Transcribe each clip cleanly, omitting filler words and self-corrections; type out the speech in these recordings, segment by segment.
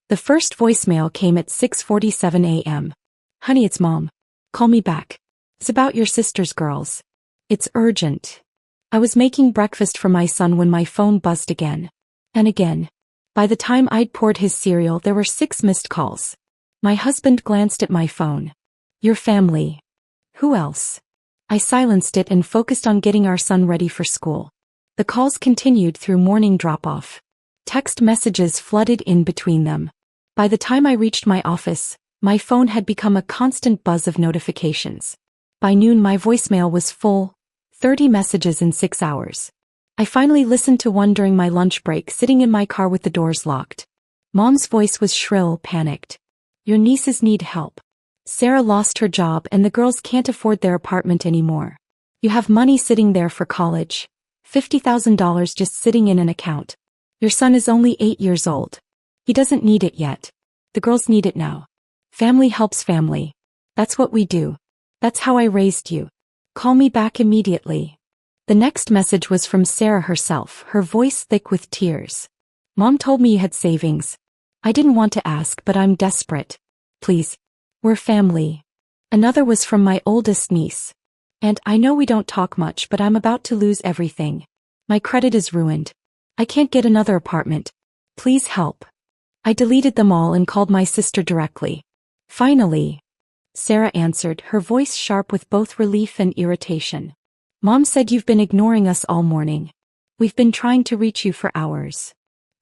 The first voicemail came at 6:47 a.m. Honey, it's Mom. Call me back. It's about your sister's girls. It's urgent. I was making breakfast for my son when my phone buzzed again. And again. By the time I'd poured his cereal, there were 6 missed calls. My husband glanced at my phone. Your family. Who else? I silenced it and focused on getting our son ready for school. The calls continued through morning drop-off. Text messages flooded in between them. By the time I reached my office, my phone had become a constant buzz of notifications. By noon my voicemail was full, 30 messages in 6 hours. I finally listened to one during my lunch break sitting in my car with the doors locked. Mom's voice was shrill, panicked. Your nieces need help. Sarah lost her job and the girls can't afford their apartment anymore. You have money sitting there for college. $50,000 just sitting in an account. Your son is only 8 years old. He doesn't need it yet. The girls need it now. Family helps family. That's what we do. That's how I raised you. Call me back immediately. The next message was from Sarah herself, her voice thick with tears. Mom told me you had savings. I didn't want to ask, but I'm desperate. Please. We're family. Another was from my oldest niece. And I know we don't talk much, but I'm about to lose everything. My credit is ruined. I can't get another apartment. Please help. I deleted them all and called my sister directly. Finally, Sarah answered, her voice sharp with both relief and irritation. Mom said you've been ignoring us all morning. We've been trying to reach you for hours.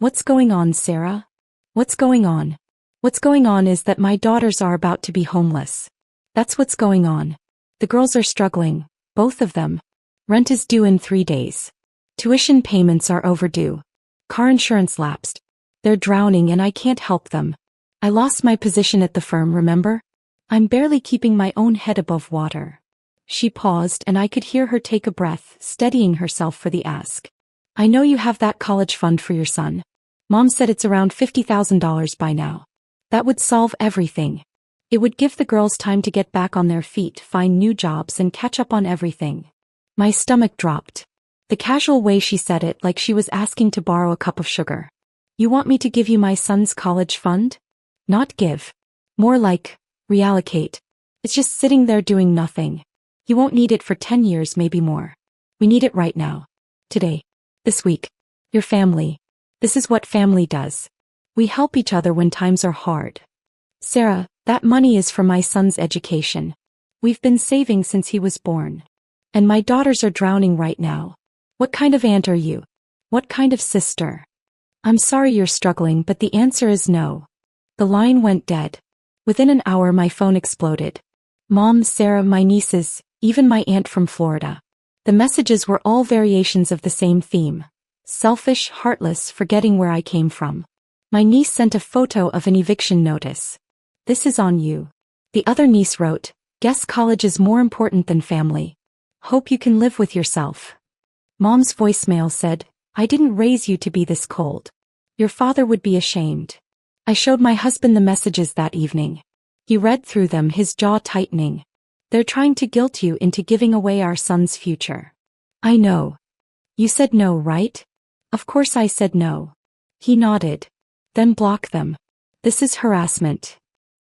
What's going on, Sarah? What's going on? What's going on is that my daughters are about to be homeless. That's what's going on. The girls are struggling, both of them. Rent is due in 3 days. Tuition payments are overdue. Car insurance lapsed. They're drowning and I can't help them. I lost my position at the firm, remember? I'm barely keeping my own head above water. She paused and I could hear her take a breath, steadying herself for the ask. I know you have that college fund for your son. Mom said it's around $50,000 by now. That would solve everything. It would give the girls time to get back on their feet, find new jobs and catch up on everything. My stomach dropped. The casual way she said it, like she was asking to borrow a cup of sugar. You want me to give you my son's college fund? Not give. More like, reallocate. It's just sitting there doing nothing. You won't need it for 10 years, maybe more. We need it right now. Today. This week. Your family. This is what family does. We help each other when times are hard. Sarah, that money is for my son's education. We've been saving since he was born. And my daughters are drowning right now. What kind of aunt are you? What kind of sister? I'm sorry you're struggling, but the answer is no. The line went dead. Within an hour my phone exploded. Mom, Sarah, my nieces, even my aunt from Florida. The messages were all variations of the same theme. Selfish, heartless, forgetting where I came from. My niece sent a photo of an eviction notice. This is on you. The other niece wrote, guess college is more important than family. Hope you can live with yourself. Mom's voicemail said, I didn't raise you to be this cold. Your father would be ashamed. I showed my husband the messages that evening. He read through them, his jaw tightening. They're trying to guilt you into giving away our son's future. I know. You said no, right? Of course I said no. He nodded. Then block them. This is harassment.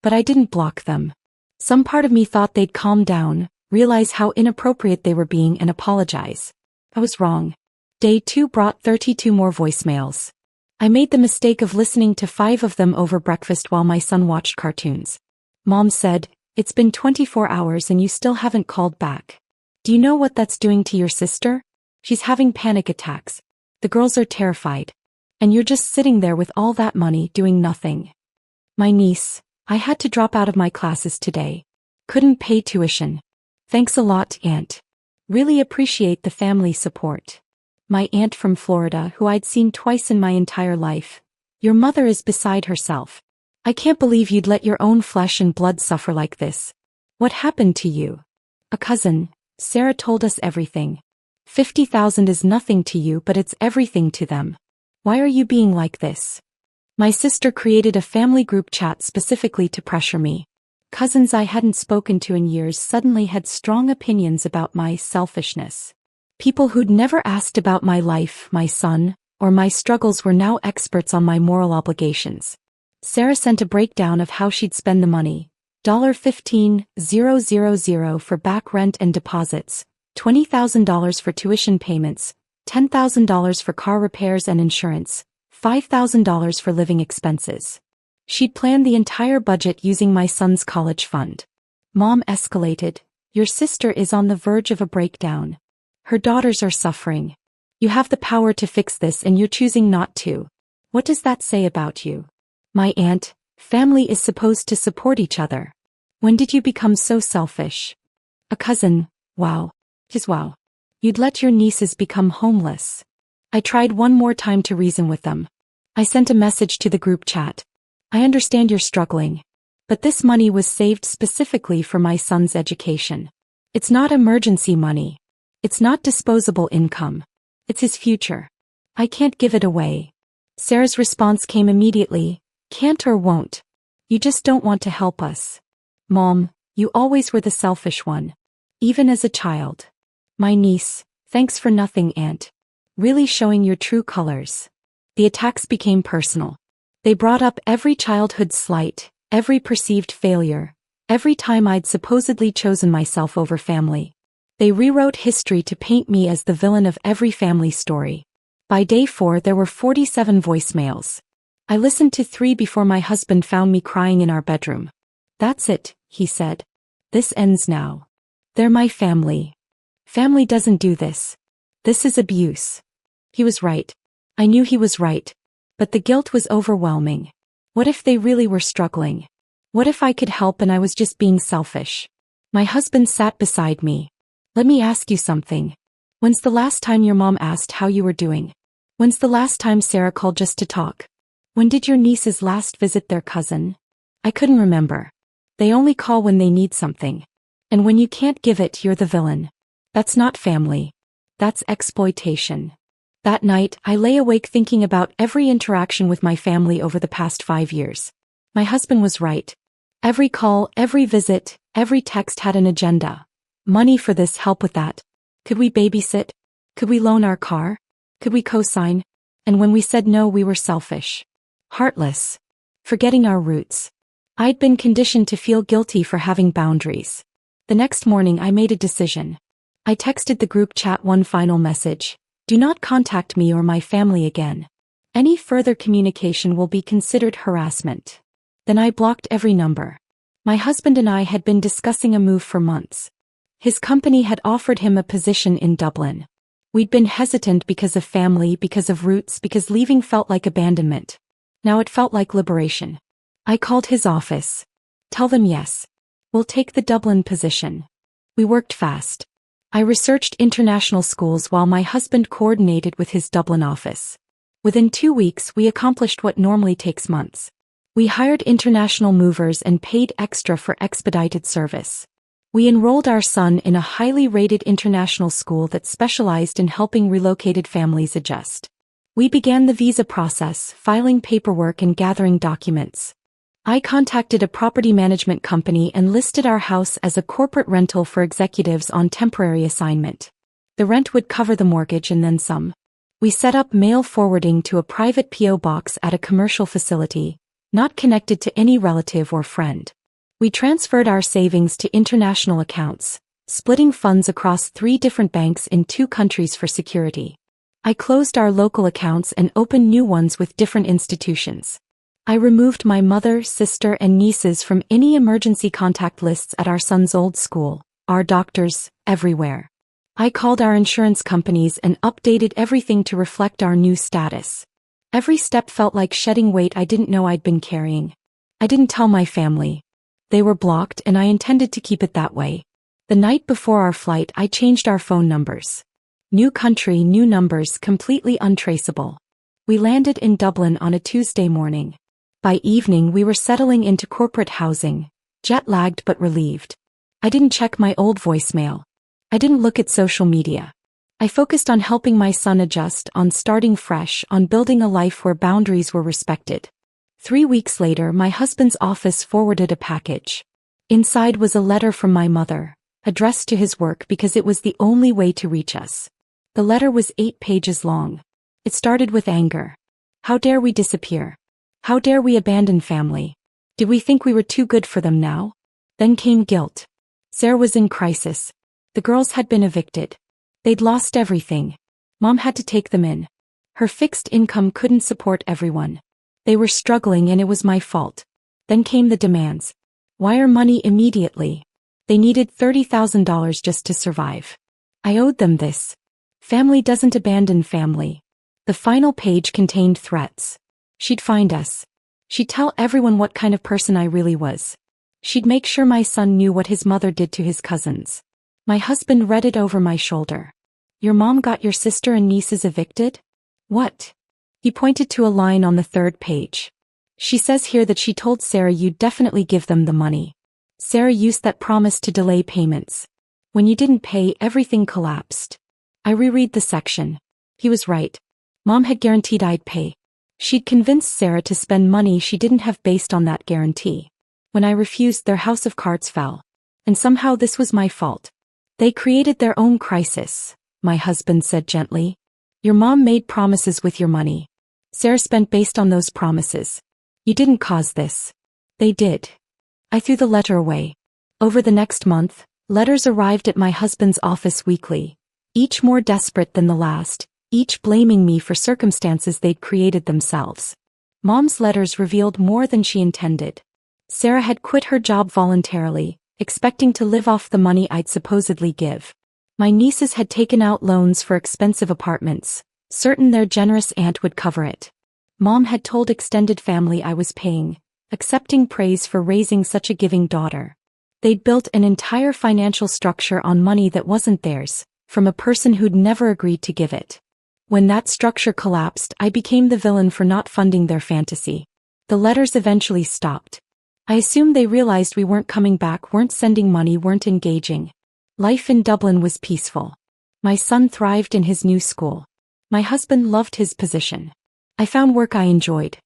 But I didn't block them. Some part of me thought they'd calm down, realize how inappropriate they were being and apologize. I was wrong. Day 2 brought 32 more voicemails. I made the mistake of listening to 5 of them over breakfast while my son watched cartoons. Mom said, it's been 24 hours and you still haven't called back. Do you know what that's doing to your sister? She's having panic attacks. The girls are terrified. And you're just sitting there with all that money doing nothing. My niece, I had to drop out of my classes today. Couldn't pay tuition. Thanks a lot, Aunt. Really appreciate the family support. My aunt from Florida, who I'd seen twice in my entire life. Your mother is beside herself. I can't believe you'd let your own flesh and blood suffer like this. What happened to you? A cousin. Sarah told us everything. 50,000 is nothing to you, but it's everything to them. Why are you being like this? My sister created a family group chat specifically to pressure me. Cousins I hadn't spoken to in years suddenly had strong opinions about my selfishness. People who'd never asked about my life, my son, or my struggles were now experts on my moral obligations. Sarah sent a breakdown of how she'd spend the money. $15,000 for back rent and deposits, $20,000 for tuition payments, $10,000 for car repairs and insurance, $5,000 for living expenses. She'd planned the entire budget using my son's college fund. Mom escalated. Your sister is on the verge of a breakdown. Her daughters are suffering. You have the power to fix this and you're choosing not to. What does that say about you? My aunt, family is supposed to support each other. When did you become so selfish? A cousin, wow. Wow. You'd let your nieces become homeless. I tried one more time to reason with them. I sent a message to the group chat. I understand you're struggling. But this money was saved specifically for my son's education. It's not emergency money. It's not disposable income. It's his future. I can't give it away. Sarah's response came immediately. Can't or won't. You just don't want to help us. Mom, you always were the selfish one. Even as a child. My niece, thanks for nothing, Aunt. Really showing your true colors. The attacks became personal. They brought up every childhood slight, every perceived failure, every time I'd supposedly chosen myself over family. They rewrote history to paint me as the villain of every family story. By day 4 there were 47 voicemails. I listened to 3 before my husband found me crying in our bedroom. That's it, he said. This ends now. They're my family. Family doesn't do this. This is abuse. He was right. I knew he was right. But the guilt was overwhelming. What if they really were struggling? What if I could help and I was just being selfish? My husband sat beside me. Let me ask you something. When's the last time your mom asked how you were doing? When's the last time Sarah called just to talk? When did your nieces last visit their cousin? I couldn't remember. They only call when they need something. And when you can't give it, you're the villain. That's not family. That's exploitation. That night, I lay awake thinking about every interaction with my family over the past 5 years. My husband was right. Every call, every visit, every text had an agenda. Money for this, help with that. Could we babysit? Could we loan our car? Could we co-sign? And when we said no, we were selfish. Heartless. Forgetting our roots. I'd been conditioned to feel guilty for having boundaries. The next morning I made a decision. I texted the group chat one final message. Do not contact me or my family again. Any further communication will be considered harassment. Then I blocked every number. My husband and I had been discussing a move for months. His company had offered him a position in Dublin. We'd been hesitant because of family, because of roots, because leaving felt like abandonment. Now it felt like liberation. I called his office. Tell them yes. We'll take the Dublin position. We worked fast. I researched international schools while my husband coordinated with his Dublin office. Within 2 weeks, we accomplished what normally takes months. We hired international movers and paid extra for expedited service. We enrolled our son in a highly rated international school that specialized in helping relocated families adjust. We began the visa process, filing paperwork and gathering documents. I contacted a property management company and listed our house as a corporate rental for executives on temporary assignment. The rent would cover the mortgage and then some. We set up mail forwarding to a private P.O. box at a commercial facility, not connected to any relative or friend. We transferred our savings to international accounts, splitting funds across 3 different banks in 2 countries for security. I closed our local accounts and opened new ones with different institutions. I removed my mother, sister, and nieces from any emergency contact lists at our son's old school, our doctors, everywhere. I called our insurance companies and updated everything to reflect our new status. Every step felt like shedding weight I didn't know I'd been carrying. I didn't tell my family. They were blocked and I intended to keep it that way. The night before our flight, I changed our phone numbers. New country, new numbers, completely untraceable. We landed in Dublin on a Tuesday morning. By evening we were settling into corporate housing, jet-lagged but relieved. I didn't check my old voicemail. I didn't look at social media. I focused on helping my son adjust, on starting fresh, on building a life where boundaries were respected. 3 weeks later, my husband's office forwarded a package. Inside was a letter from my mother, addressed to his work because it was the only way to reach us. The letter was 8 pages long. It started with anger. How dare we disappear? How dare we abandon family? Did we think we were too good for them now? Then came guilt. Sarah was in crisis. The girls had been evicted. They'd lost everything. Mom had to take them in. Her fixed income couldn't support everyone. They were struggling and it was my fault. Then came the demands. Wire money immediately. They needed $30,000 just to survive. I owed them this. Family doesn't abandon family. The final page contained threats. She'd find us. She'd tell everyone what kind of person I really was. She'd make sure my son knew what his mother did to his cousins. My husband read it over my shoulder. Your mom got your sister and nieces evicted? What? He pointed to a line on the third page. She says here that she told Sarah you'd definitely give them the money. Sarah used that promise to delay payments. When you didn't pay, everything collapsed. I reread the section. He was right. Mom had guaranteed I'd pay. She'd convinced Sarah to spend money she didn't have based on that guarantee. When I refused, their house of cards fell. And somehow this was my fault. They created their own crisis, my husband said gently. Your mom made promises with your money. Sarah spent based on those promises. You didn't cause this. They did. I threw the letter away. Over the next month, letters arrived at my husband's office weekly, each more desperate than the last, each blaming me for circumstances they'd created themselves. Mom's letters revealed more than she intended. Sarah had quit her job voluntarily, expecting to live off the money I'd supposedly give. My nieces had taken out loans for expensive apartments, certain their generous aunt would cover it. Mom had told extended family I was paying, accepting praise for raising such a giving daughter. They'd built an entire financial structure on money that wasn't theirs, from a person who'd never agreed to give it. When that structure collapsed, I became the villain for not funding their fantasy. The letters eventually stopped. I assumed they realized we weren't coming back, weren't sending money, weren't engaging. Life in Dublin was peaceful. My son thrived in his new school. My husband loved his position. I found work I enjoyed.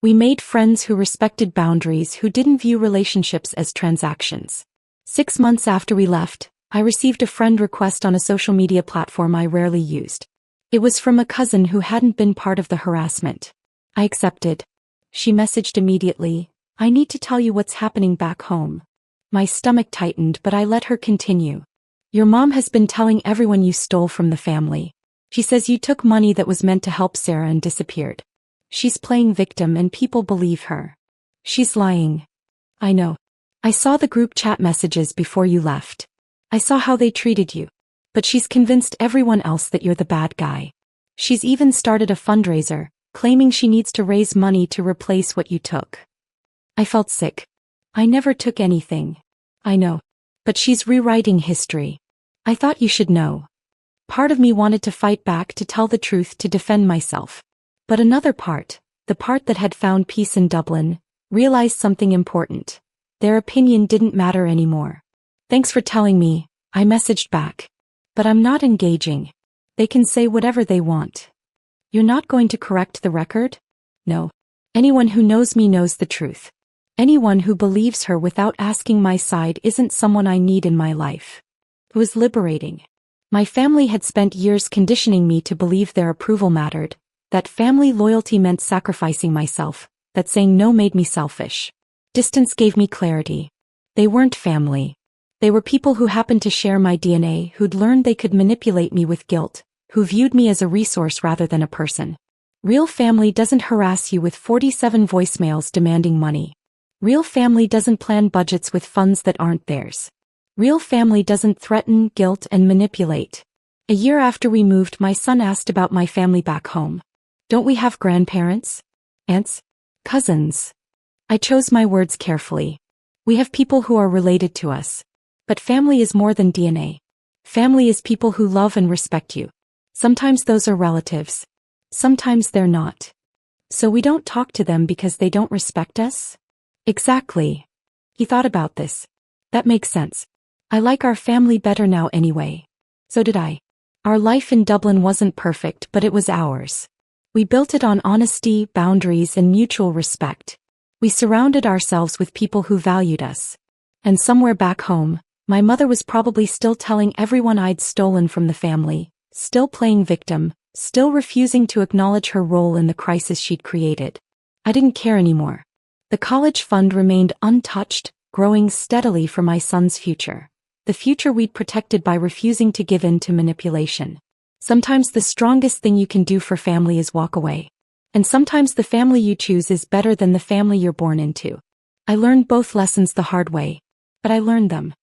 We made friends who respected boundaries, who didn't view relationships as transactions. 6 months after we left, I received a friend request on a social media platform I rarely used. It was from a cousin who hadn't been part of the harassment. I accepted. She messaged immediately, I need to tell you what's happening back home. My stomach tightened, but I let her continue. Your mom has been telling everyone you stole from the family. She says you took money that was meant to help Sarah and disappeared. She's playing victim and people believe her. She's lying. I know. I saw the group chat messages before you left. I saw how they treated you. But she's convinced everyone else that you're the bad guy. She's even started a fundraiser, claiming she needs to raise money to replace what you took. I felt sick. I never took anything. I know. But she's rewriting history. I thought you should know. Part of me wanted to fight back, to tell the truth, to defend myself. But another part, the part that had found peace in Dublin, realized something important. Their opinion didn't matter anymore. Thanks for telling me, I messaged back. But I'm not engaging. They can say whatever they want. You're not going to correct the record? No. Anyone who knows me knows the truth. Anyone who believes her without asking my side isn't someone I need in my life. It was liberating. My family had spent years conditioning me to believe their approval mattered, that family loyalty meant sacrificing myself, that saying no made me selfish. Distance gave me clarity. They weren't family. They were people who happened to share my DNA, who'd learned they could manipulate me with guilt, who viewed me as a resource rather than a person. Real family doesn't harass you with 47 voicemails demanding money. Real family doesn't plan budgets with funds that aren't theirs. Real family doesn't threaten, guilt, and manipulate. A year after we moved, my son asked about my family back home. Don't we have grandparents? Aunts? Cousins? I chose my words carefully. We have people who are related to us. But family is more than DNA. Family is people who love and respect you. Sometimes those are relatives. Sometimes they're not. So we don't talk to them because they don't respect us? Exactly. He thought about this. That makes sense. I like our family better now anyway. So did I. Our life in Dublin wasn't perfect, but it was ours. We built it on honesty, boundaries, and mutual respect. We surrounded ourselves with people who valued us. And somewhere back home, my mother was probably still telling everyone I'd stolen from the family, still playing victim, still refusing to acknowledge her role in the crisis she'd created. I didn't care anymore. The college fund remained untouched, growing steadily for my son's future. The future we'd protected by refusing to give in to manipulation. Sometimes the strongest thing you can do for family is walk away. And sometimes the family you choose is better than the family you're born into. I learned both lessons the hard way. But I learned them.